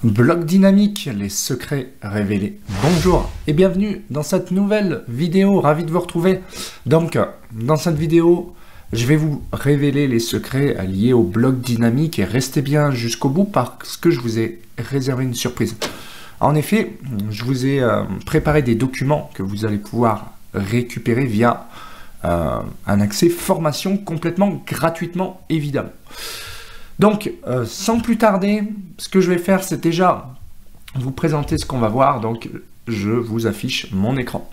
Bloc dynamique, les secrets révélés. Bonjour et bienvenue dans cette nouvelle vidéo, ravi de vous retrouver. Donc, dans cette vidéo, je vais vous révéler les secrets liés au bloc dynamique et restez bien jusqu'au bout parce que je vous ai réservé une surprise. En effet, je vous ai préparé des documents que vous allez pouvoir récupérer via un accès formation complètement gratuitement, évidemment. Donc, sans plus tarder, ce que je vais faire, c'est déjà vous présenter ce qu'on va voir. Donc, je vous affiche mon écran.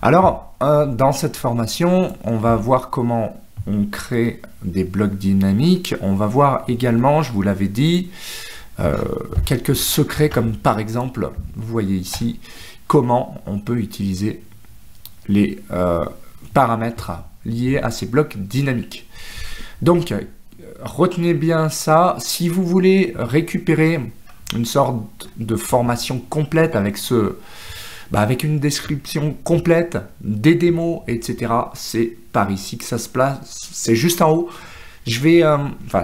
Alors, dans cette formation, on va voir comment on crée des blocs dynamiques. On va voir également, je vous l'avais dit, quelques secrets comme par exemple, vous voyez ici, comment on peut utiliser les paramètres liés à ces blocs dynamiques. Donc, retenez bien ça, si vous voulez récupérer une sorte de formation complète avec avec une description complète, des démos, etc. C'est par ici que ça se place, c'est juste en haut. Je vais,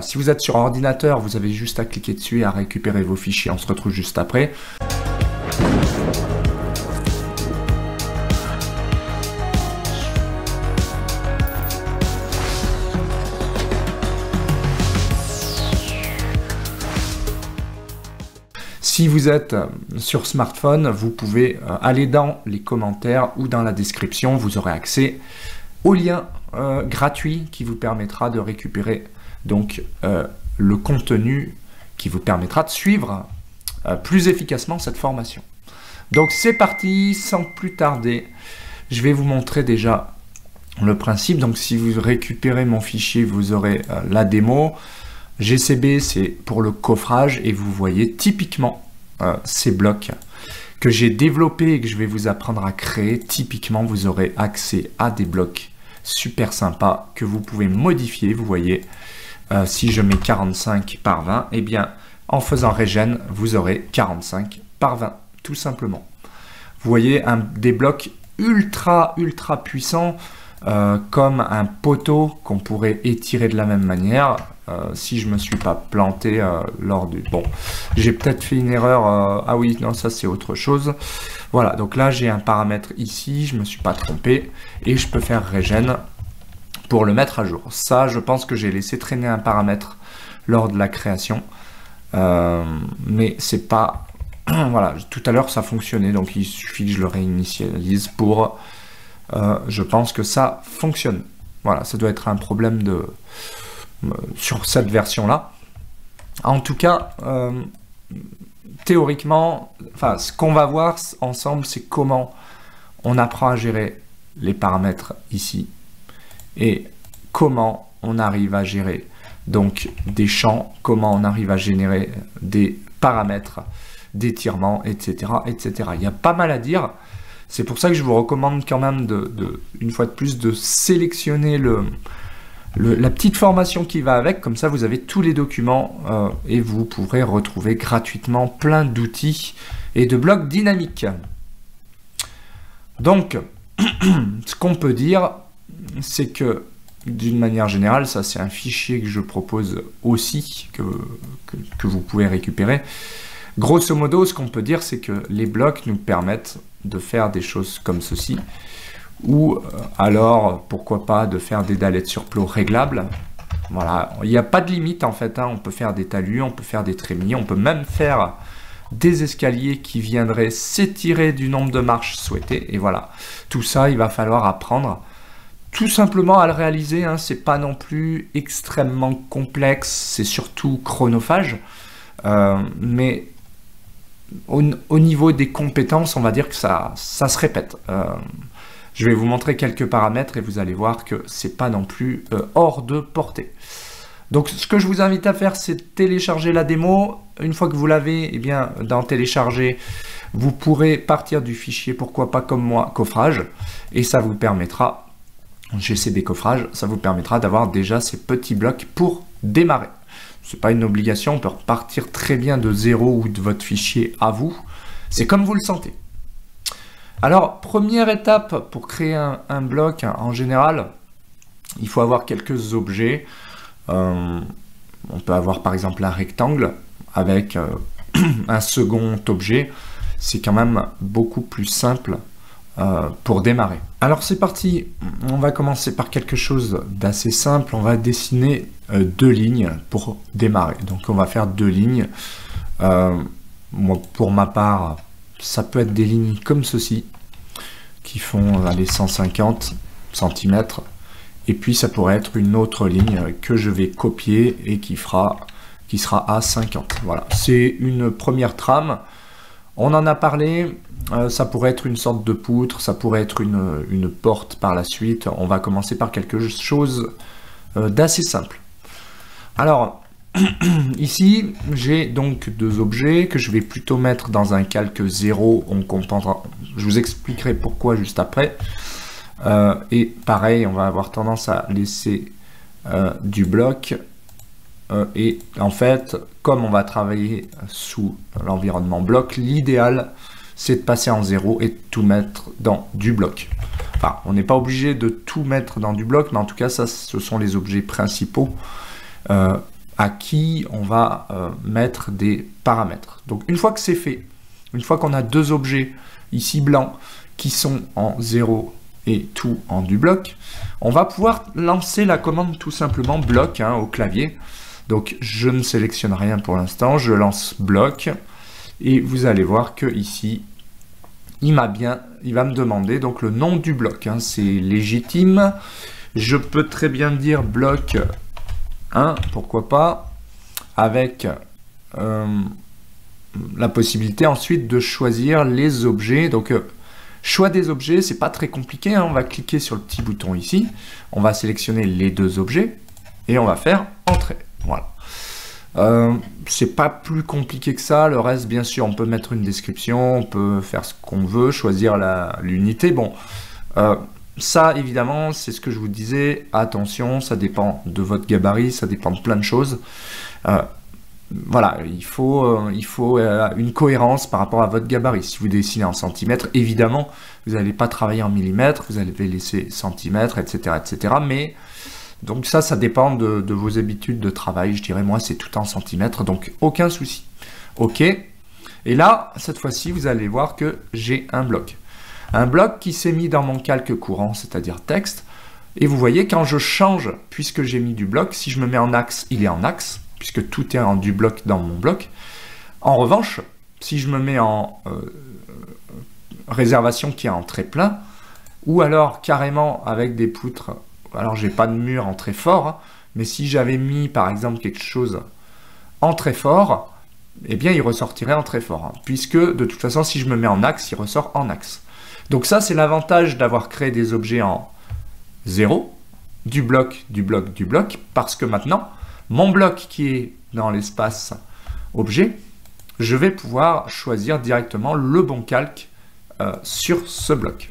si vous êtes sur ordinateur, vous avez juste à cliquer dessus et à récupérer vos fichiers. On se retrouve juste après. Si vous êtes sur smartphone, vous pouvez aller dans les commentaires ou dans la description. Vous aurez accès au lien gratuit qui vous permettra de récupérer donc le contenu qui vous permettra de suivre plus efficacement cette formation. Donc c'est parti, sans plus tarder, je vais vous montrer déjà le principe. Donc si vous récupérez mon fichier, vous aurez la démo. GCB, c'est pour le coffrage et vous voyez typiquement ces blocs que j'ai développés et que je vais vous apprendre à créer. Typiquement, vous aurez accès à des blocs super sympas que vous pouvez modifier. Vous voyez, si je mets 45 par 20, eh bien, en faisant regen, vous aurez 45 par 20, tout simplement. Vous voyez des blocs ultra puissants, comme un poteau qu'on pourrait étirer de la même manière. Si je me suis pas planté lors du... Bon, j'ai peut-être fait une erreur. Ah oui, non, ça c'est autre chose. Voilà, donc là j'ai un paramètre ici, je me suis pas trompé. Et je peux faire regen pour le mettre à jour. Ça, je pense que j'ai laissé traîner un paramètre lors de la création. Mais c'est pas... Voilà, tout à l'heure ça fonctionnait, donc il suffit que je le réinitialise pour... je pense que ça fonctionne. Voilà, ça doit être un problème sur cette version-là. En tout cas, théoriquement, ce qu'on va voir ensemble, c'est comment on apprend à gérer les paramètres ici et comment on arrive à gérer donc des champs, comment on arrive à générer des paramètres d'étirement, etc., etc. Il y a pas mal à dire. C'est pour ça que je vous recommande quand même, une fois de plus, de sélectionner la petite formation qui va avec. Comme ça, vous avez tous les documents et vous pourrez retrouver gratuitement plein d'outils et de blocs dynamiques. Donc, ce qu'on peut dire, c'est que, d'une manière générale, ça c'est un fichier que je propose aussi, que vous pouvez récupérer. Grosso modo, ce qu'on peut dire, c'est que les blocs nous permettent de faire des choses comme ceci, ou alors, pourquoi pas, de faire des dalettes sur plot réglables. Voilà, il n'y a pas de limite en fait, hein. On peut faire des talus, on peut faire des trémies, on peut même faire des escaliers qui viendraient s'étirer du nombre de marches souhaitées, et voilà. Tout ça, il va falloir apprendre tout simplement à le réaliser, hein. C'est pas non plus extrêmement complexe, c'est surtout chronophage, mais au niveau des compétences, on va dire que ça se répète. Je vais vous montrer quelques paramètres et vous allez voir que c'est pas non plus hors de portée. Donc ce que je vous invite à faire, c'est télécharger la démo. Une fois que vous l'avez, eh bien dans télécharger, vous pourrez partir du fichier, pourquoi pas comme moi, coffrage, et ça vous permettra, GCB coffrage, ça vous permettra d'avoir déjà ces petits blocs pour démarrer. C'est pas une obligation, on peut repartir très bien de zéro ou de votre fichier à vous. C'est comme vous le sentez. Alors, première étape pour créer un bloc, en général, il faut avoir quelques objets. On peut avoir par exemple un rectangle avec un second objet, c'est quand même beaucoup plus simple pour démarrer. Alors c'est parti, on va commencer par quelque chose d'assez simple. On va dessiner 2 lignes pour démarrer. Donc on va faire 2 lignes. Moi, pour ma part, ça peut être des lignes comme ceci, qui font les 150 cm. Et puis ça pourrait être une autre ligne que je vais copier et qui sera à 50. Voilà, c'est une première trame. On en a parlé, ça pourrait être une sorte de poutre, ça pourrait être une porte par la suite. On va commencer par quelque chose d'assez simple. Alors, ici, j'ai donc 2 objets que je vais plutôt mettre dans un calque 0. On comprendra, je vous expliquerai pourquoi juste après. Et pareil, on va avoir tendance à laisser du bloc. Et en fait, comme on va travailler sous l'environnement bloc, l'idéal, c'est de passer en 0 et de tout mettre dans du bloc. Enfin, on n'est pas obligé de tout mettre dans du bloc, mais en tout cas, ça, ce sont les objets principaux à qui on va mettre des paramètres. Donc, une fois que c'est fait, une fois qu'on a 2 objets ici blancs qui sont en 0 et tout en du bloc, on va pouvoir lancer la commande tout simplement bloc au clavier. Donc je ne sélectionne rien pour l'instant, je lance bloc et vous allez voir que ici il va me demander donc le nom du bloc, c'est légitime. Je peux très bien dire bloc 1, pourquoi pas, avec la possibilité ensuite de choisir les objets. Donc choix des objets, c'est pas très compliqué, on va cliquer sur le petit bouton ici, on va sélectionner les 2 objets et on va faire entrée. Voilà. C'est pas plus compliqué que ça. Le reste, bien sûr, on peut mettre une description, on peut faire ce qu'on veut, choisir l'unité. Bon, ça, évidemment, c'est ce que je vous disais. Attention, ça dépend de votre gabarit, ça dépend de plein de choses. Voilà, il faut une cohérence par rapport à votre gabarit. Si vous dessinez en centimètres, évidemment, vous n'allez pas travailler en millimètres, vous allez laisser centimètres, etc., etc. Mais donc ça dépend de vos habitudes de travail. Je dirais, moi, c'est tout en centimètres, donc aucun souci. OK. Et là, cette fois-ci, vous allez voir que j'ai un bloc. Un bloc qui s'est mis dans mon calque courant, c'est-à-dire texte. Et vous voyez, quand je change, puisque j'ai mis du bloc, si je me mets en axe, il est en axe, puisque tout est en du bloc dans mon bloc. En revanche, si je me mets en réservation qui est en trait plein, ou alors carrément avec des poutres. Alors, j'ai pas de mur en très fort, mais si j'avais mis, par exemple, quelque chose en très fort, eh bien, il ressortirait en très fort. Puisque, de toute façon, si je me mets en axe, il ressort en axe. Donc ça, c'est l'avantage d'avoir créé des objets en 0, du bloc, du bloc, du bloc, parce que maintenant, mon bloc qui est dans l'espace objet, je vais pouvoir choisir directement le bon calque sur ce bloc.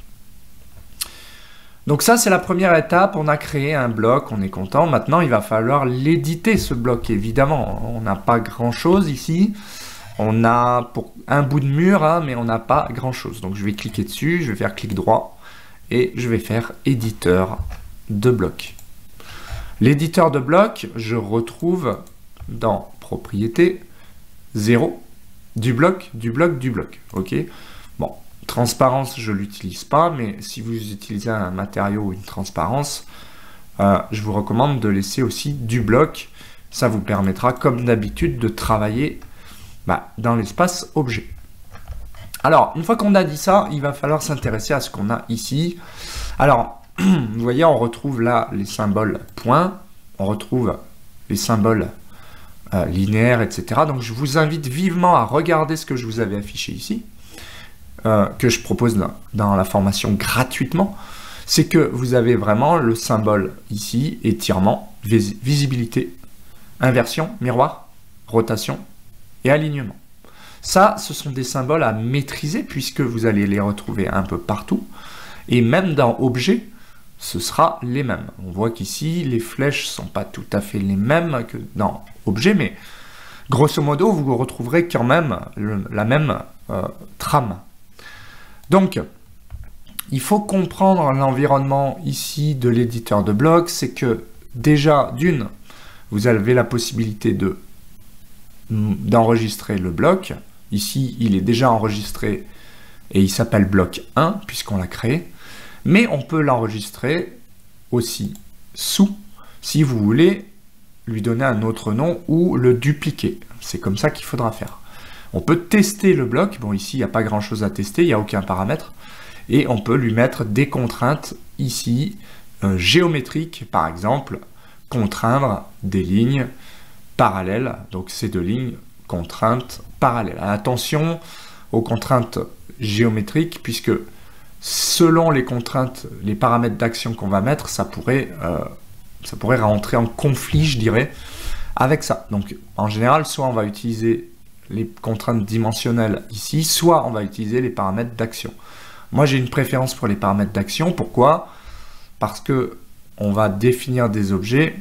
Donc ça, c'est la première étape. On a créé un bloc, on est content. Maintenant, il va falloir l'éditer, ce bloc, évidemment. On n'a pas grand-chose ici. On a pour un bout de mur, mais on n'a pas grand-chose. Donc, je vais cliquer dessus, je vais faire clic droit et je vais faire éditeur de bloc. L'éditeur de bloc, je retrouve dans propriété 0, du bloc, du bloc, du bloc. OK. Bon. Transparence, je ne l'utilise pas, mais si vous utilisez un matériau ou une transparence, je vous recommande de laisser aussi du bloc. Ça vous permettra, comme d'habitude, de travailler dans l'espace objet. Alors, une fois qu'on a dit ça, il va falloir s'intéresser à ce qu'on a ici. Alors, vous voyez, on retrouve là les symboles points, on retrouve les symboles linéaires, etc. Donc, je vous invite vivement à regarder ce que je vous avais affiché ici. Que je propose dans la formation gratuitement, c'est que vous avez vraiment le symbole ici, étirement, visibilité, inversion, miroir, rotation et alignement. Ça, ce sont des symboles à maîtriser puisque vous allez les retrouver un peu partout. Et même dans objet, ce sera les mêmes. On voit qu'ici, les flèches ne sont pas tout à fait les mêmes que dans objet, mais grosso modo, vous retrouverez quand même la même trame. Donc, il faut comprendre l'environnement ici de l'éditeur de bloc. C'est que déjà, d'une, vous avez la possibilité de d'enregistrer le bloc. Ici, il est déjà enregistré et il s'appelle bloc 1 puisqu'on l'a créé. Mais on peut l'enregistrer aussi sous si vous voulez lui donner un autre nom ou le dupliquer. C'est comme ça qu'il faudra faire. On peut tester le bloc. Bon, ici, il n'y a pas grand-chose à tester, il n'y a aucun paramètre. Et on peut lui mettre des contraintes ici, géométriques, par exemple, contraindre des lignes parallèles. Donc, ces deux lignes, contraintes parallèles. Attention aux contraintes géométriques, puisque selon les contraintes, les paramètres d'action qu'on va mettre, ça pourrait rentrer en conflit, je dirais, avec ça. Donc, en général, soit on va utiliser les contraintes dimensionnelles ici, soit on va utiliser les paramètres d'action. Moi, j'ai une préférence pour les paramètres d'action. Pourquoi? Parce que on va définir des objets,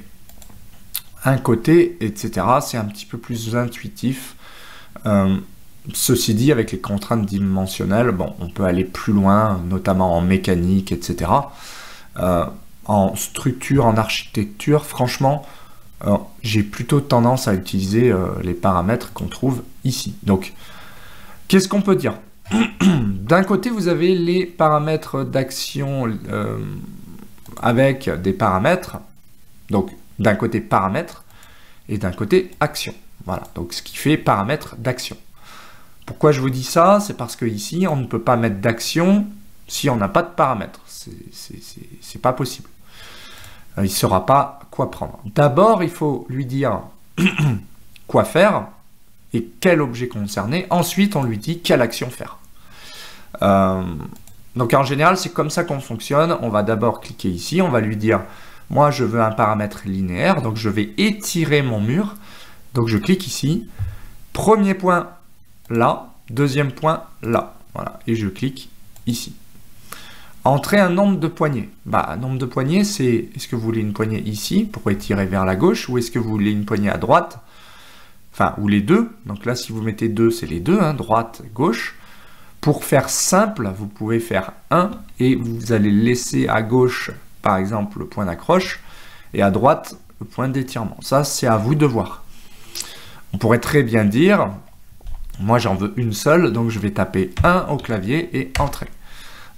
un côté, etc. C'est un petit peu plus intuitif. Ceci dit, avec les contraintes dimensionnelles, bon, on peut aller plus loin, notamment en mécanique, etc. En structure, en architecture, franchement, j'ai plutôt tendance à utiliser les paramètres qu'on trouve ici. Donc, qu'est-ce qu'on peut dire? D'un côté, vous avez les paramètres d'action avec des paramètres. Donc, d'un côté paramètres et d'un côté action. Voilà, donc ce qui fait paramètres d'action. Pourquoi je vous dis ça? C'est parce que ici, on ne peut pas mettre d'action si on n'a pas de paramètres. C'est pas possible. Il ne saura pas quoi prendre. D'abord, il faut lui dire quoi faire et quel objet concerné. Ensuite, on lui dit quelle action faire. Donc en général, c'est comme ça qu'on fonctionne. On va d'abord cliquer ici. On va lui dire, moi, je veux un paramètre linéaire. Donc, je vais étirer mon mur. Donc, je clique ici. Premier point, là. Deuxième point, là. Voilà. Et je clique ici. Entrer un nombre de poignées. Un nombre de poignées, c'est est-ce que vous voulez une poignée ici pour étirer vers la gauche ou est-ce que vous voulez une poignée à droite? Enfin, ou les deux. Donc là, si vous mettez deux, c'est les deux, hein, droite, gauche. Pour faire simple, vous pouvez faire 1 et vous allez laisser à gauche, par exemple, le point d'accroche et à droite, le point d'étirement. Ça, c'est à vous de voir. On pourrait très bien dire, moi j'en veux une seule, donc je vais taper 1 au clavier et entrer.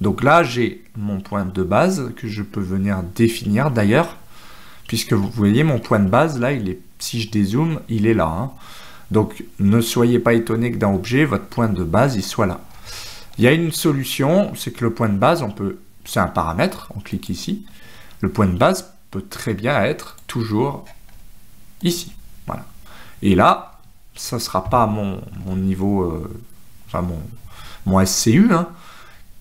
Donc là, j'ai mon point de base que je peux venir définir d'ailleurs, puisque vous voyez mon point de base, là, il est, si je dézoome, il est là. Hein. Donc, ne soyez pas étonné que dans Objet, votre point de base, il soit là. Il y a une solution, c'est que le point de base, c'est un paramètre, on clique ici. Le point de base peut très bien être toujours ici. Voilà. Et là, ça ne sera pas mon niveau, mon SCU, hein.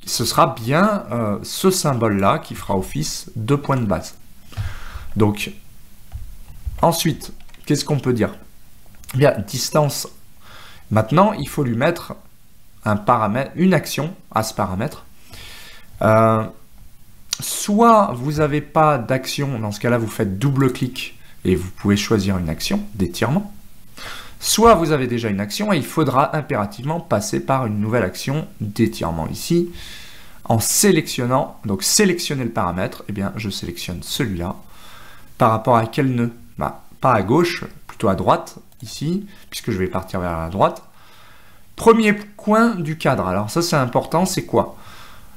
Ce sera bien ce symbole-là qui fera office de point de base. Donc, ensuite, qu'est-ce qu'on peut dire? Bien, distance. Maintenant, il faut lui mettre un paramètre, une action à ce paramètre. Soit vous n'avez pas d'action, dans ce cas-là, vous faites double-clic et vous pouvez choisir une action d'étirement. Soit vous avez déjà une action et il faudra impérativement passer par une nouvelle action d'étirement ici. En sélectionnant, donc sélectionner le paramètre, eh bien je sélectionne celui-là. Par rapport à quel nœud? Pas à gauche, plutôt à droite, ici, puisque je vais partir vers la droite. Premier coin du cadre. Alors ça c'est important, c'est quoi?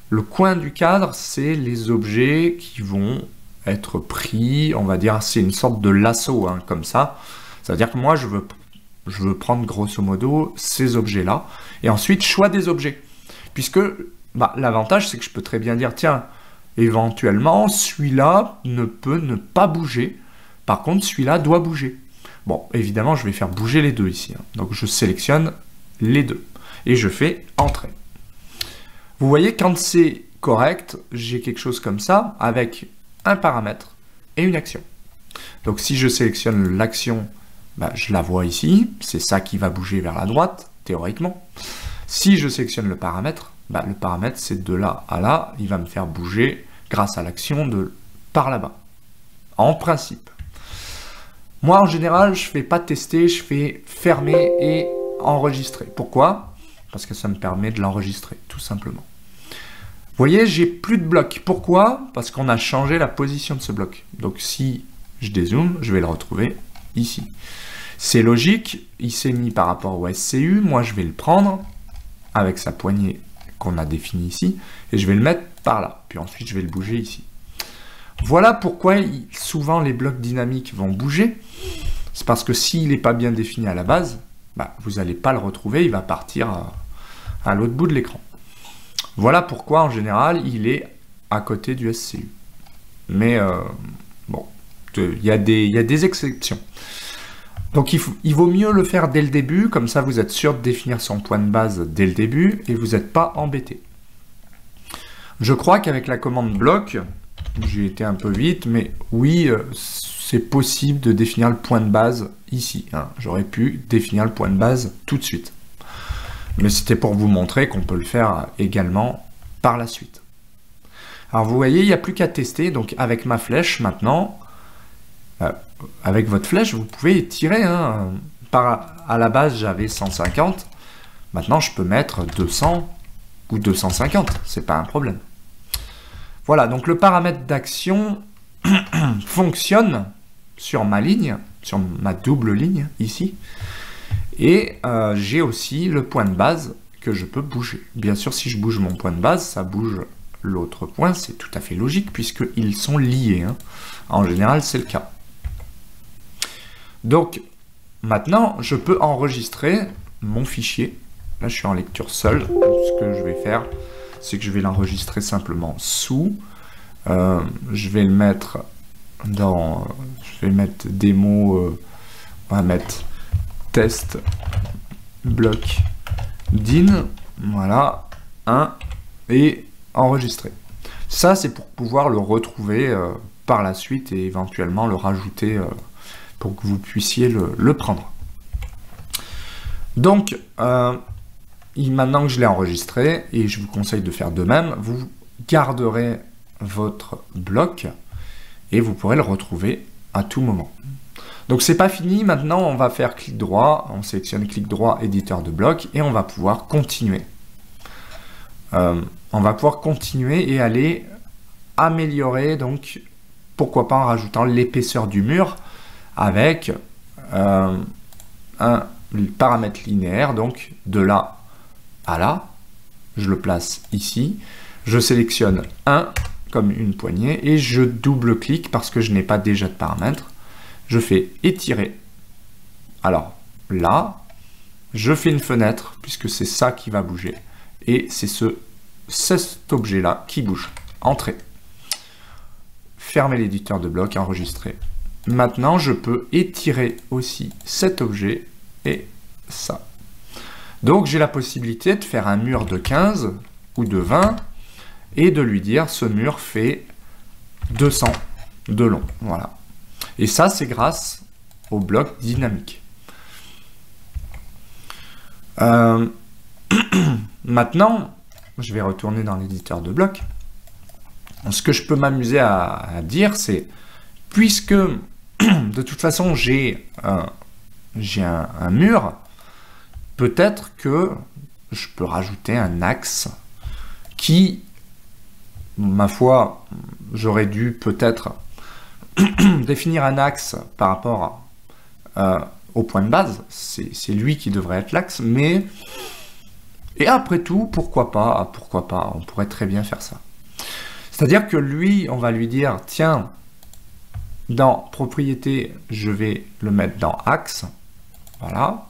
Le coin du cadre, c'est les objets qui vont être pris, on va dire, c'est une sorte de lasso, hein, comme ça. C'est-à-dire que moi je veux prendre grosso modo ces objets-là. Et ensuite, choix des objets. Puisque l'avantage, c'est que je peux très bien dire, tiens, éventuellement, celui-là ne peut ne pas bouger. Par contre, celui-là doit bouger. Bon, évidemment, je vais faire bouger les deux ici. Hein. Donc, je sélectionne les deux. Et je fais Entrer. Vous voyez, quand c'est correct, j'ai quelque chose comme ça, avec un paramètre et une action. Donc, si je sélectionne l'action, je la vois ici, c'est ça qui va bouger vers la droite, théoriquement. Si je sélectionne le paramètre c'est de là à là, il va me faire bouger grâce à l'action de par là-bas, en principe. Moi, en général, je ne fais pas tester, je fais fermer et enregistrer. Pourquoi? Parce que ça me permet de l'enregistrer, tout simplement. Vous voyez, j'ai plus de bloc. Pourquoi? Parce qu'on a changé la position de ce bloc. Donc, si je dézoome, je vais le retrouver ici. C'est logique, il s'est mis par rapport au SCU, moi je vais le prendre avec sa poignée qu'on a définie ici, et je vais le mettre par là, puis ensuite je vais le bouger ici. Voilà pourquoi souvent les blocs dynamiques vont bouger, c'est parce que s'il n'est pas bien défini à la base, bah, vous n'allez pas le retrouver, il va partir à l'autre bout de l'écran. Voilà pourquoi en général il est à côté du SCU. Mais bon, il y a des exceptions. Donc il vaut mieux le faire dès le début, comme ça vous êtes sûr de définir son point de base dès le début et vous n'êtes pas embêté. Je crois qu'avec la commande bloc, j'ai été un peu vite, mais oui, c'est possible de définir le point de base ici. Hein. J'aurais pu définir le point de base tout de suite. Mais c'était pour vous montrer qu'on peut le faire également par la suite. Alors vous voyez, il n'y a plus qu'à tester. Donc avec ma flèche maintenant, avec votre flèche, vous pouvez tirer. Hein. À la base, j'avais 150. Maintenant, je peux mettre 200 ou 250. C'est pas un problème. Voilà, donc le paramètre d'action fonctionne sur ma ligne, sur ma double ligne ici. Et j'ai aussi le point de base que je peux bouger. Bien sûr, si je bouge mon point de base, ça bouge l'autre point. C'est tout à fait logique puisqu'ils sont liés. Hein. En général, c'est le cas. Donc, maintenant, je peux enregistrer mon fichier. Là, je suis en lecture seule. Donc, ce que je vais faire, c'est que je vais l'enregistrer simplement sous. Je vais le mettre dans... Je vais mettre démo... on va mettre test bloc din. Voilà. 1. Et enregistrer. Ça, c'est pour pouvoir le retrouver par la suite et éventuellement le rajouter pour que vous puissiez le prendre. Donc, maintenant que je l'ai enregistré, et je vous conseille de faire de même, vous garderez votre bloc et vous pourrez le retrouver à tout moment. Donc c'est pas fini, maintenant on va faire clic droit, on sélectionne clic droit, éditeur de bloc, et on va pouvoir continuer. On va pouvoir continuer et aller améliorer, donc pourquoi pas en rajoutant l'épaisseur du mur avec un paramètre linéaire, donc de là à là, je le place ici, je sélectionne 1 comme une poignée et je double-clique parce que je n'ai pas déjà de paramètres, je fais étirer. Alors là, je fais une fenêtre puisque c'est ça qui va bouger et c'est cet objet-là qui bouge. Entrée. Fermer l'éditeur de bloc, enregistrer. Maintenant, je peux étirer aussi cet objet et ça. Donc, j'ai la possibilité de faire un mur de 15 ou de 20 et de lui dire ce mur fait 200 de long. Voilà. Et ça, c'est grâce au bloc dynamique. Maintenant, je vais retourner dans l'éditeur de bloc. Ce que je peux m'amuser à dire, c'est puisque de toute façon j'ai un mur, peut-être que je peux rajouter un axe qui, ma foi, j'aurais dû peut-être définir un axe par rapport au point de base. C'est lui qui devrait être l'axe, mais... Et après tout, pourquoi pas, on pourrait très bien faire ça. C'est-à-dire que lui, on va lui dire, tiens, dans propriété, je vais le mettre dans axe. Voilà.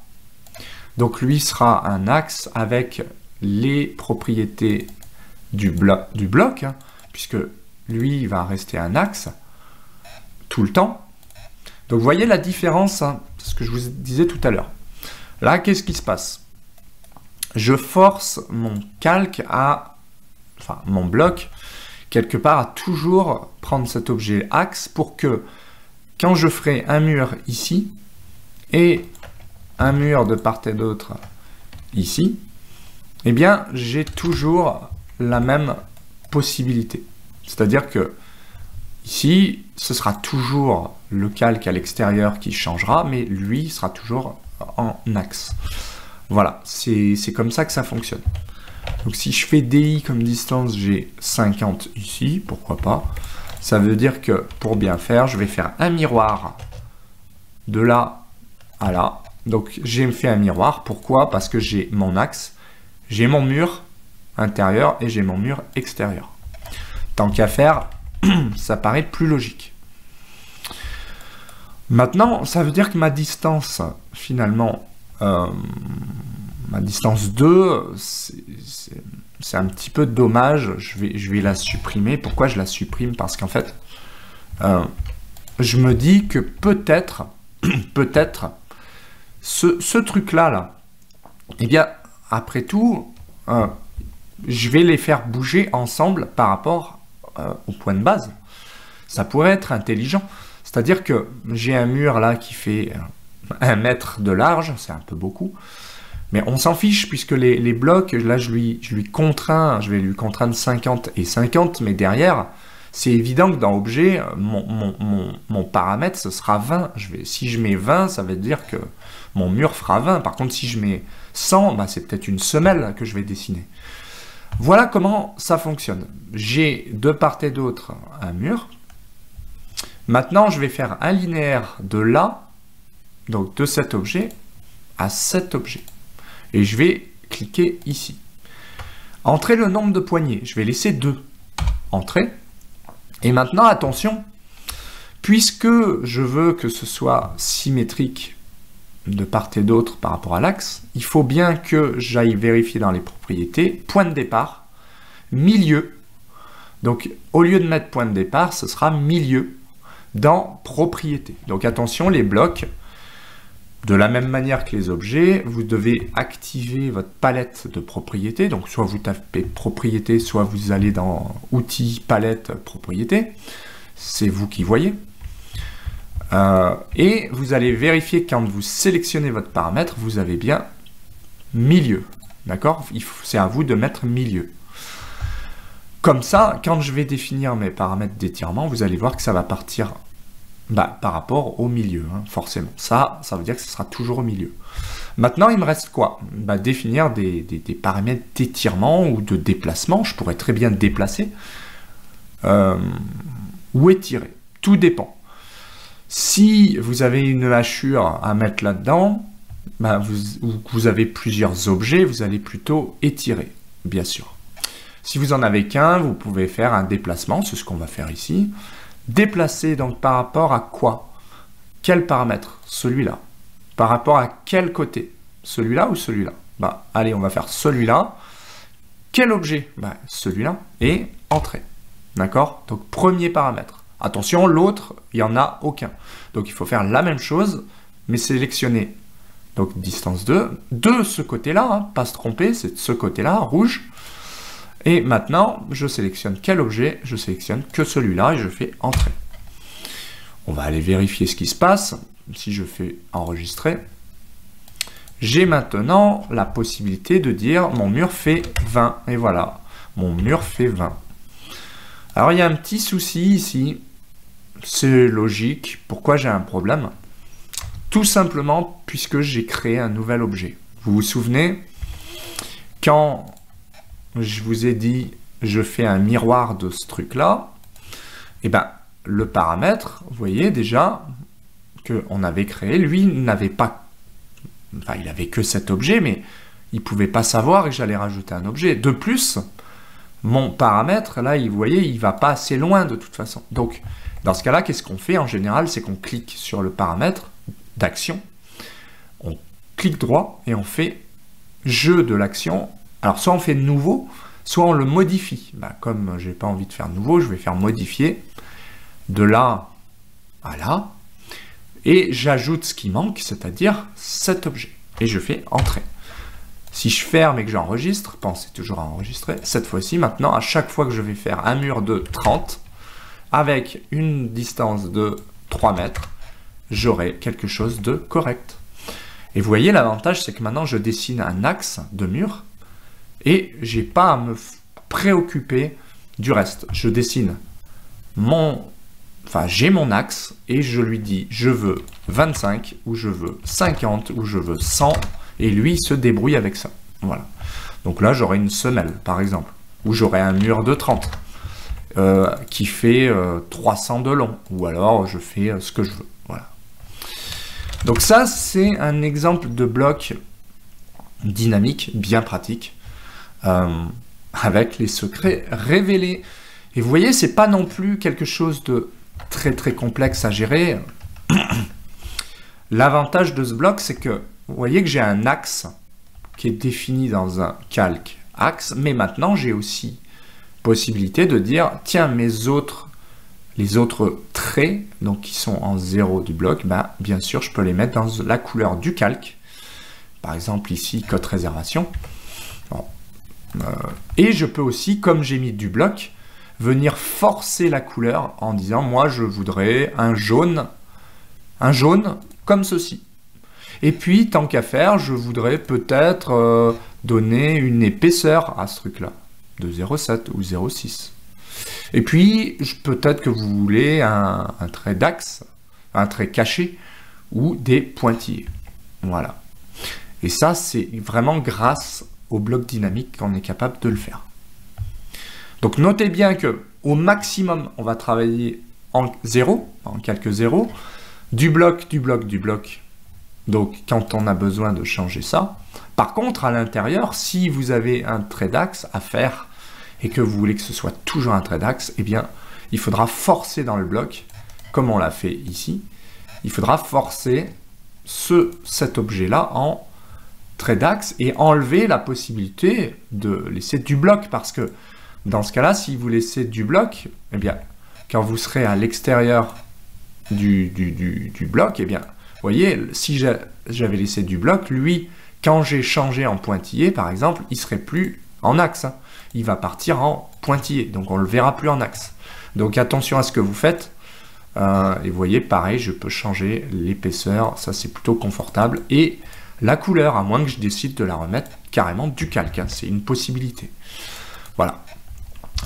Donc lui sera un axe avec les propriétés du bloc, hein, puisque lui, il va rester un axe tout le temps. Donc vous voyez la différence, hein, c'est ce que je vous disais tout à l'heure. Là, qu'est-ce qui se passe? Je force mon calque enfin mon bloc, quelque part à toujours prendre cet objet axe pour que quand je ferai un mur ici et un mur de part et d'autre ici, eh bien j'ai toujours la même possibilité. C'est-à-dire que ici, ce sera toujours le calque à l'extérieur qui changera, mais lui sera toujours en axe. Voilà, c'est comme ça que ça fonctionne. Donc si je fais DI comme distance, j'ai 50 ici, pourquoi pas. Ça veut dire que pour bien faire, je vais faire un miroir de là Voilà. Donc j'ai fait un miroir. Pourquoi? Parce que j'ai mon axe, j'ai mon mur intérieur et j'ai mon mur extérieur. Tant qu'à faire, ça paraît plus logique. Maintenant, ça veut dire que ma distance, finalement, ma distance 2, c'est un petit peu dommage. Je vais la supprimer. Pourquoi je la supprime? Parce qu'en fait, je me dis que peut-être, ce truc-là, eh bien, après tout, je vais les faire bouger ensemble par rapport au point de base. Ça pourrait être intelligent. C'est-à-dire que j'ai un mur là qui fait 1 mètre de large, c'est un peu beaucoup, mais on s'en fiche puisque les blocs, là je vais lui contraindre 50 et 50, mais derrière, c'est évident que dans objet, mon paramètre, ce sera 20. Si je mets 20, ça veut dire que mon mur fera 20. Par contre, si je mets 100, bah, c'est peut-être une semelle que je vais dessiner. Voilà comment ça fonctionne. J'ai de part et d'autre un mur. Maintenant, je vais faire un linéaire de là, donc de cet objet, à cet objet. Et je vais cliquer ici. Entrer le nombre de poignées. Je vais laisser 2. Entrer. Et maintenant, attention, puisque je veux que ce soit symétrique de part et d'autre par rapport à l'axe, il faut bien que j'aille vérifier dans les propriétés, point de départ, milieu. Donc, au lieu de mettre point de départ, ce sera milieu dans propriétés. Donc, attention, les blocs, de la même manière que les objets, vous devez activer votre palette de propriétés. Donc, soit vous tapez propriétés, soit vous allez dans outils, palette, propriétés. C'est vous qui voyez. Et vous allez vérifier quand vous sélectionnez votre paramètre, vous avez bien milieu. D'accord? C'est à vous de mettre milieu. Comme ça, quand je vais définir mes paramètres d'étirement, vous allez voir que ça va partir par rapport au milieu, hein, forcément. Ça veut dire que ce sera toujours au milieu. Maintenant, il me reste quoi? Définir des paramètres d'étirement ou de déplacement. Je pourrais très bien déplacer ou étirer. Tout dépend. Si vous avez une hachure à mettre là-dedans, vous avez plusieurs objets, vous allez plutôt étirer, bien sûr. Si vous en avez qu'un, vous pouvez faire un déplacement, c'est ce qu'on va faire ici. Déplacer donc par rapport à quoi? Quel paramètre? Celui-là. Par rapport à quel côté? Celui-là ou celui-là? Allez, on va faire celui-là. Quel objet? Celui-là. Et entrée. D'accord? Donc, premier paramètre. Attention, l'autre, il n'y en a aucun. Donc, il faut faire la même chose, mais sélectionner. Donc, distance 2. De ce côté-là, hein, pas se tromper, c'est de ce côté-là, rouge. Et maintenant, je sélectionne quel objet? Je sélectionne que celui-là et je fais entrer. On va aller vérifier ce qui se passe. Si je fais enregistrer, j'ai maintenant la possibilité de dire mon mur fait 20. Et voilà, mon mur fait 20. Alors, il y a un petit souci ici. C'est logique. Pourquoi j'ai un problème? Tout simplement puisque j'ai créé un nouvel objet. Vous vous souvenez, quand je vous ai dit, je fais un miroir de ce truc-là, et le paramètre, vous voyez déjà qu'on avait créé, lui n'avait pas, il avait que cet objet, mais il ne pouvait pas savoir que j'allais rajouter un objet. De plus, mon paramètre, là, vous voyez, il ne va pas assez loin de toute façon. Donc, dans ce cas-là, qu'est-ce qu'on fait en général? C'est qu'on clique sur le paramètre d'action, on clique droit et on fait jeu de l'action. Alors, soit on fait nouveau, soit on le modifie. Comme je n'ai pas envie de faire nouveau, je vais faire modifier de là à là. Et j'ajoute ce qui manque, c'est-à-dire cet objet. Et je fais entrer. Si je ferme et que j'enregistre, pensez toujours à enregistrer, cette fois-ci, maintenant, à chaque fois que je vais faire un mur de 30, avec une distance de 3 mètres, j'aurai quelque chose de correct. Et vous voyez, l'avantage, c'est que maintenant, je dessine un axe de mur, et j'ai pas à me préoccuper du reste. Je dessine j'ai mon axe et je lui dis je veux 25 ou je veux 50 ou je veux 100 et lui il se débrouille avec ça. Voilà. Donc là j'aurai une semelle par exemple ou j'aurai un mur de 30 qui fait 300 de long ou alors je fais ce que je veux. Voilà. Donc ça, c'est un exemple de bloc dynamique, bien pratique, avec les secrets révélés. Et vous voyez, c'est pas non plus quelque chose de très complexe à gérer. L'avantage de ce bloc, c'est que vous voyez que j'ai un axe qui est défini dans un calque axe, mais maintenant j'ai aussi possibilité de dire, tiens, les autres traits, donc qui sont en 0 du bloc, bah, bien sûr, je peux les mettre dans la couleur du calque. Par exemple, ici, code réservation. Bon. Et je peux aussi, comme j'ai mis du bloc, venir forcer la couleur en disant, moi, je voudrais un jaune comme ceci. Et puis, tant qu'à faire, je voudrais peut-être donner une épaisseur à ce truc-là, de 0,7 ou 0,6. Et puis, peut-être que vous voulez un trait d'axe, un trait caché, ou des pointillés. Voilà. Et ça, c'est vraiment grâce au bloc dynamique qu'on est capable de le faire. Donc, notez bien que au maximum, on va travailler en 0, en calque 0, du bloc. Donc, quand on a besoin de changer ça. Par contre, à l'intérieur, si vous avez un trait d'axe à faire et que vous voulez que ce soit toujours un trait d'axe, eh bien, il faudra forcer dans le bloc, comme on l'a fait ici. Il faudra forcer cet objet-là en trait d'axe et enlever la possibilité de laisser du bloc. Parce que dans ce cas-là, si vous laissez du bloc, eh bien, quand vous serez à l'extérieur du bloc, eh bien, vous voyez, si j'avais laissé du bloc, lui, quand j'ai changé en pointillé, par exemple, il ne serait plus en axe. Hein. Il va partir en pointillé, donc on ne le verra plus en axe. Donc attention à ce que vous faites. Et vous voyez, pareil, je peux changer l'épaisseur, ça c'est plutôt confortable. Et la couleur, à moins que je décide de la remettre carrément du calque, hein. C'est une possibilité. Voilà.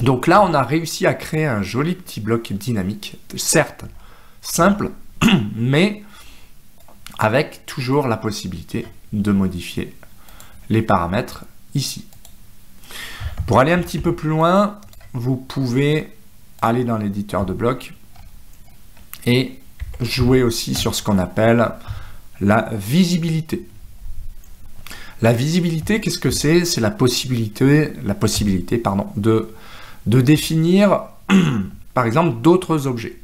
Donc là, on a réussi à créer un joli petit bloc dynamique, certes simple, mais avec toujours la possibilité de modifier les paramètres ici. Pour aller un petit peu plus loin, vous pouvez aller dans l'éditeur de blocs et jouer aussi sur ce qu'on appelle la visibilité. La visibilité, qu'est-ce que c'est? C'est la possibilité de définir, par exemple, d'autres objets.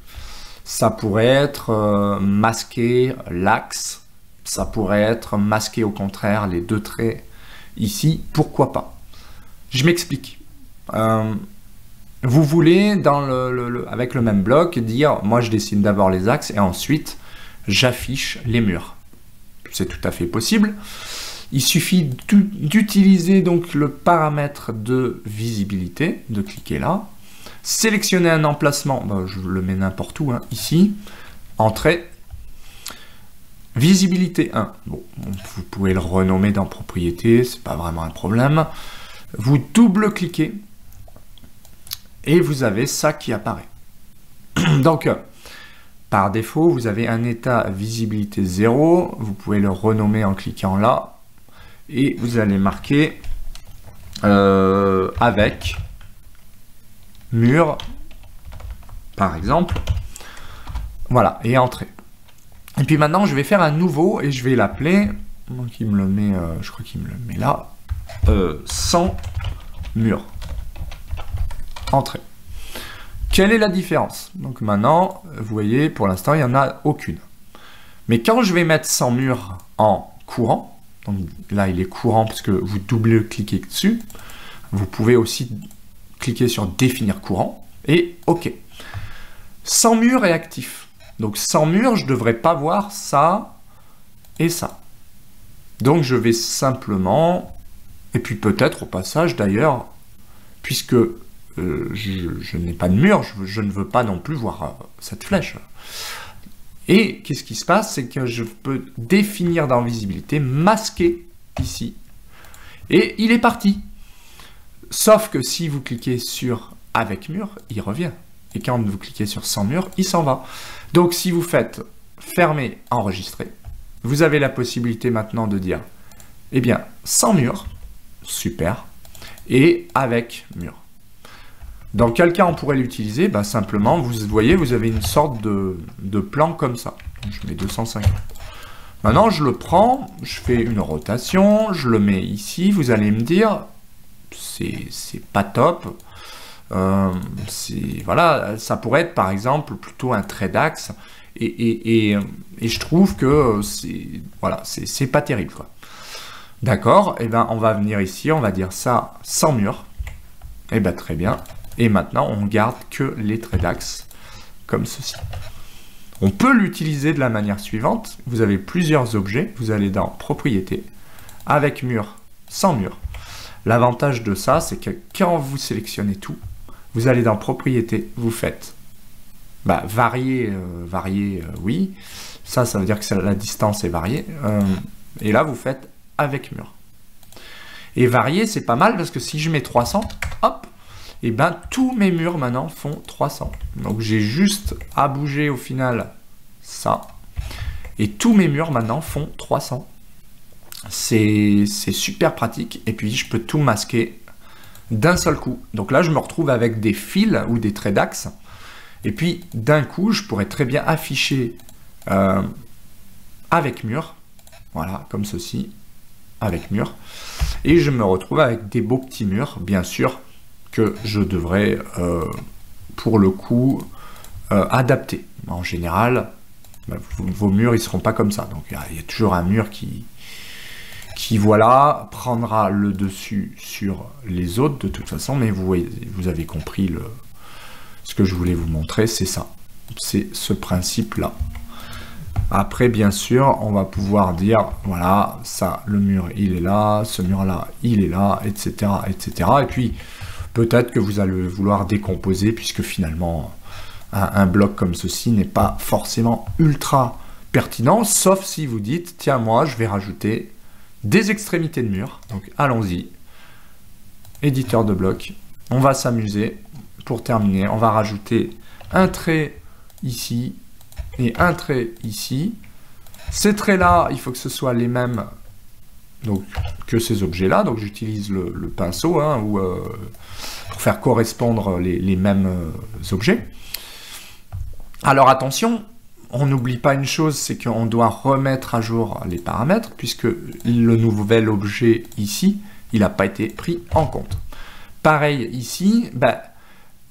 Ça pourrait être masquer l'axe, ça pourrait être masquer au contraire les deux traits ici, pourquoi pas? Je m'explique. Vous voulez, avec le même bloc, dire, moi je dessine d'abord les axes et ensuite j'affiche les murs. C'est tout à fait possible. Il suffit d'utiliser donc le paramètre de visibilité, de cliquer là, sélectionner un emplacement, je le mets n'importe où, hein, ici, entrée, visibilité 1. Bon, vous pouvez le renommer dans propriété, c'est pas vraiment un problème. Vous double-cliquez et vous avez ça qui apparaît. Donc, par défaut, vous avez un état visibilité 0, vous pouvez le renommer en cliquant là, et vous allez marquer avec mur, par exemple, voilà, et entrée. Et puis maintenant, je vais faire un nouveau, et je vais l'appeler, donc il me le met, je crois qu'il me le met là, sans mur, entrée. Quelle est la différence? Donc maintenant, vous voyez, pour l'instant, il n'y en a aucune. Mais quand je vais mettre sans mur en courant, donc là, il est courant parce que vous double-cliquez dessus. Vous pouvez aussi cliquer sur définir courant et OK. Sans mur est actif. Donc sans mur, je ne devrais pas voir ça et ça. Donc je vais simplement, et puis peut-être au passage d'ailleurs, puisque je n'ai pas de mur, je ne veux pas non plus voir cette flèche. Et qu'est-ce qui se passe? C'est que je peux définir dans visibilité, masquer ici. Et il est parti. Sauf que si vous cliquez sur avec mur, il revient. Et quand vous cliquez sur sans mur, il s'en va. Donc si vous faites fermer, enregistrer, vous avez la possibilité maintenant de dire, eh bien, sans mur, super, et avec mur. Dans quel cas on pourrait l'utiliser? Simplement, vous voyez, vous avez une sorte de plan comme ça. Je mets 250. Maintenant, je le prends, je fais une rotation, je le mets ici. Vous allez me dire, c'est pas top. Voilà, ça pourrait être par exemple plutôt un trait d'axe. Et je trouve que voilà, c'est pas terrible, quoi. D'accord, et ben on va venir ici, on va dire ça sans mur. Et ben très bien. Et maintenant, on garde que les traits d'axe comme ceci. On peut l'utiliser de la manière suivante. Vous avez plusieurs objets. Vous allez dans Propriétés, avec mur, sans mur. L'avantage de ça, c'est que quand vous sélectionnez tout, vous allez dans Propriétés, vous faites varier, oui. Ça veut dire que la distance est variée. Et là, vous faites avec mur. Et varier, c'est pas mal parce que si je mets 300, hop, et ben tous mes murs maintenant font 300. Donc j'ai juste à bouger au final ça. Et tous mes murs maintenant font 300. C'est super pratique. Et puis je peux tout masquer d'un seul coup. Donc là je me retrouve avec des fils ou des traits d'axe. Et puis d'un coup je pourrais très bien afficher avec mur. Voilà, comme ceci. Avec mur. Et je me retrouve avec des beaux petits murs, bien sûr, que je devrais, pour le coup, adapter. En général, vos murs, ils ne seront pas comme ça. Donc, il y a toujours un mur qui, voilà, prendra le dessus sur les autres, de toute façon. Mais vous avez compris ce que je voulais vous montrer, c'est ça. C'est ce principe-là. Après, bien sûr, on va pouvoir dire, voilà, ça, le mur, il est là, ce mur-là, il est là, etc., etc. Et puis, peut-être que vous allez vouloir décomposer, puisque finalement, un bloc comme ceci n'est pas forcément ultra pertinent, sauf si vous dites, tiens, moi, je vais rajouter des extrémités de mur. Donc, allons-y. Éditeur de bloc. On va s'amuser. Pour terminer, on va rajouter un trait ici, et un trait ici. Ces traits-là, il faut que ce soit les mêmes que ces objets-là. Donc j'utilise le pinceau pour faire correspondre les mêmes objets. Alors attention, on n'oublie pas une chose, c'est qu'on doit remettre à jour les paramètres, puisque le nouvel objet ici, il n'a pas été pris en compte. Pareil ici,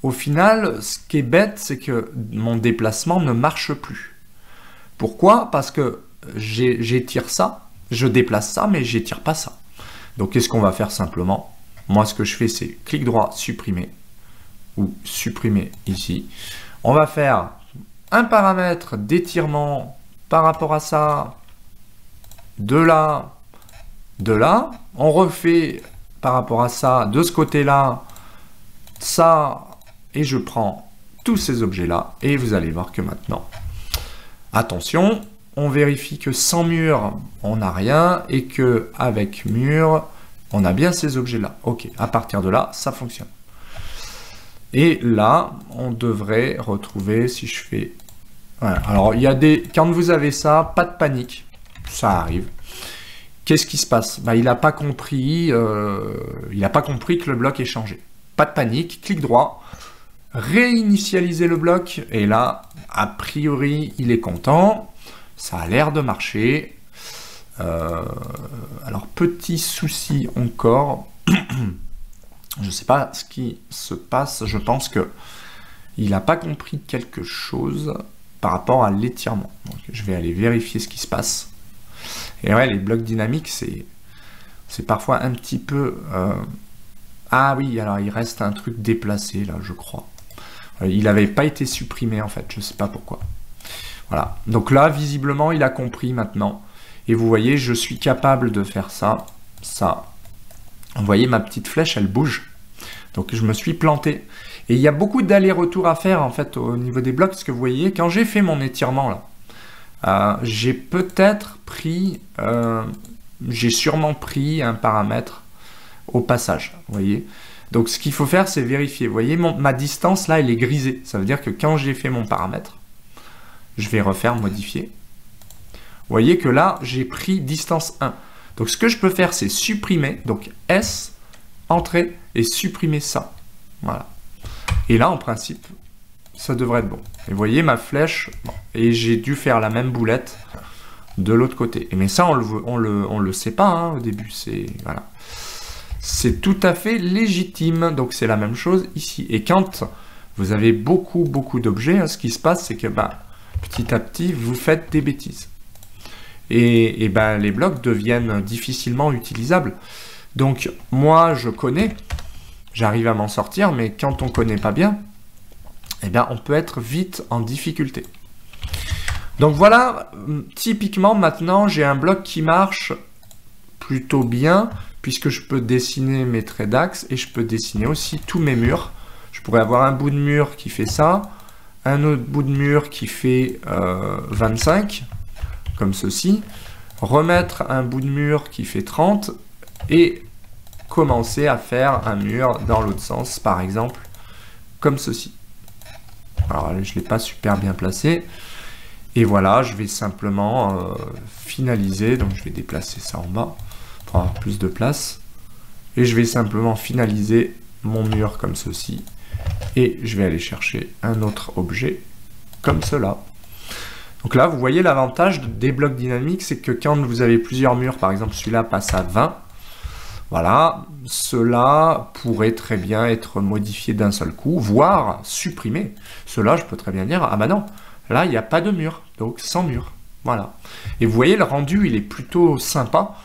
au final, ce qui est bête, c'est que mon déplacement ne marche plus. Pourquoi? Parce que j'étire ça, je déplace ça, mais j'étire pas ça. Donc, qu'est-ce qu'on va faire simplement? Moi, ce que je fais, c'est clic droit, supprimer, ou supprimer ici. On va faire un paramètre d'étirement par rapport à ça, de là. On refait par rapport à ça, de ce côté-là, ça. Et je prends tous ces objets-là, et vous allez voir que maintenant, attention, on vérifie que sans mur, on n'a rien, et que avec mur, on a bien ces objets-là. Ok, à partir de là, ça fonctionne. Et là, on devrait retrouver, si je fais... Voilà. Alors, il y a quand vous avez ça, pas de panique, ça arrive. Qu'est-ce qui se passe? Il n'a pas compris, que le bloc est changé. Pas de panique, clic droit. Réinitialiser le bloc, et là, a priori, il est content, ça a l'air de marcher. Alors, petit souci encore, je ne sais pas ce qui se passe, je pense que il n'a pas compris quelque chose par rapport à l'étirement. Donc, je vais aller vérifier ce qui se passe. Et ouais, les blocs dynamiques, c'est parfois un petit peu... Ah oui, alors il reste un truc déplacé, là, je crois. Il n'avait pas été supprimé en fait, je ne sais pas pourquoi. Voilà, donc là visiblement il a compris maintenant. Et vous voyez, je suis capable de faire ça, ça. Vous voyez, ma petite flèche, elle bouge. Donc je me suis planté. Et il y a beaucoup d'allers-retours à faire en fait au niveau des blocs, parce que vous voyez, quand j'ai fait mon étirement là, j'ai peut-être pris, j'ai sûrement pris un paramètre au passage, vous voyez. Donc ce qu'il faut faire, c'est vérifier. Vous voyez, ma distance là, elle est grisée. Ça veut dire que quand j'ai fait mon paramètre, je vais refaire modifier. Vous voyez que là, j'ai pris distance 1. Donc ce que je peux faire, c'est supprimer. Donc S, entrée, et supprimer ça. Voilà. Et là, en principe, ça devrait être bon. Et vous voyez, ma flèche, bon, et j'ai dû faire la même boulette de l'autre côté. Mais ça, on le sait pas hein, au début. Voilà. C'est tout à fait légitime. Donc c'est la même chose ici. Et quand vous avez beaucoup d'objets, hein, ce qui se passe, c'est que petit à petit, vous faites des bêtises. Et les blocs deviennent difficilement utilisables. Donc moi, je connais, j'arrive à m'en sortir, mais quand on ne connaît pas bien, on peut être vite en difficulté. Donc voilà, typiquement maintenant, j'ai un bloc qui marche plutôt bien, puisque je peux dessiner mes traits d'axe et je peux dessiner aussi tous mes murs. Je pourrais avoir un bout de mur qui fait ça, un autre bout de mur qui fait 25, comme ceci, remettre un bout de mur qui fait 30 et commencer à faire un mur dans l'autre sens, par exemple, comme ceci. Alors je ne l'ai pas super bien placé. Et voilà, je vais simplement finaliser. Donc je vais déplacer ça en bas pour avoir plus de place. Et je vais simplement finaliser mon mur comme ceci. Et je vais aller chercher un autre objet comme cela. Donc là, vous voyez l'avantage des blocs dynamiques, c'est que quand vous avez plusieurs murs, par exemple celui-là passe à 20, voilà, cela pourrait très bien être modifié d'un seul coup, voire supprimé. Cela, je peux très bien dire, ah bah non, là, il n'y a pas de mur, donc sans mur. Voilà. Et vous voyez, le rendu, il est plutôt sympa.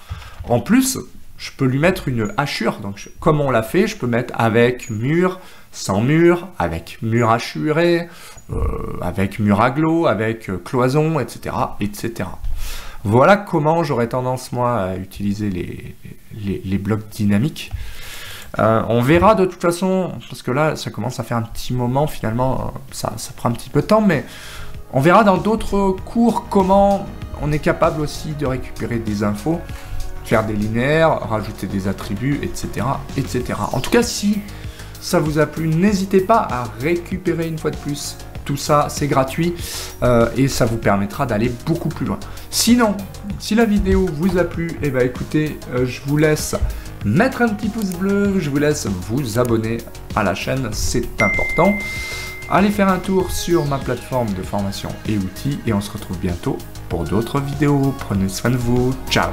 En plus, je peux lui mettre une hachure. Donc, comme on l'a fait, je peux mettre avec mur, sans mur, avec mur hachuré, avec mur aglo, avec cloison, etc., etc. Voilà comment j'aurais tendance, moi, à utiliser les blocs dynamiques. On verra de toute façon, parce que là, ça commence à faire un petit moment, finalement, ça prend un petit peu de temps, mais on verra dans d'autres cours comment on est capable aussi de récupérer des infos, faire des linéaires, rajouter des attributs, etc., etc. En tout cas, si ça vous a plu, n'hésitez pas à récupérer une fois de plus. Tout ça, c'est gratuit et ça vous permettra d'aller beaucoup plus loin. Sinon, si la vidéo vous a plu, écoutez, je vous laisse mettre un petit pouce bleu, je vous laisse vous abonner à la chaîne, c'est important. Allez faire un tour sur ma plateforme de formation et outils et on se retrouve bientôt pour d'autres vidéos. Prenez soin de vous, ciao!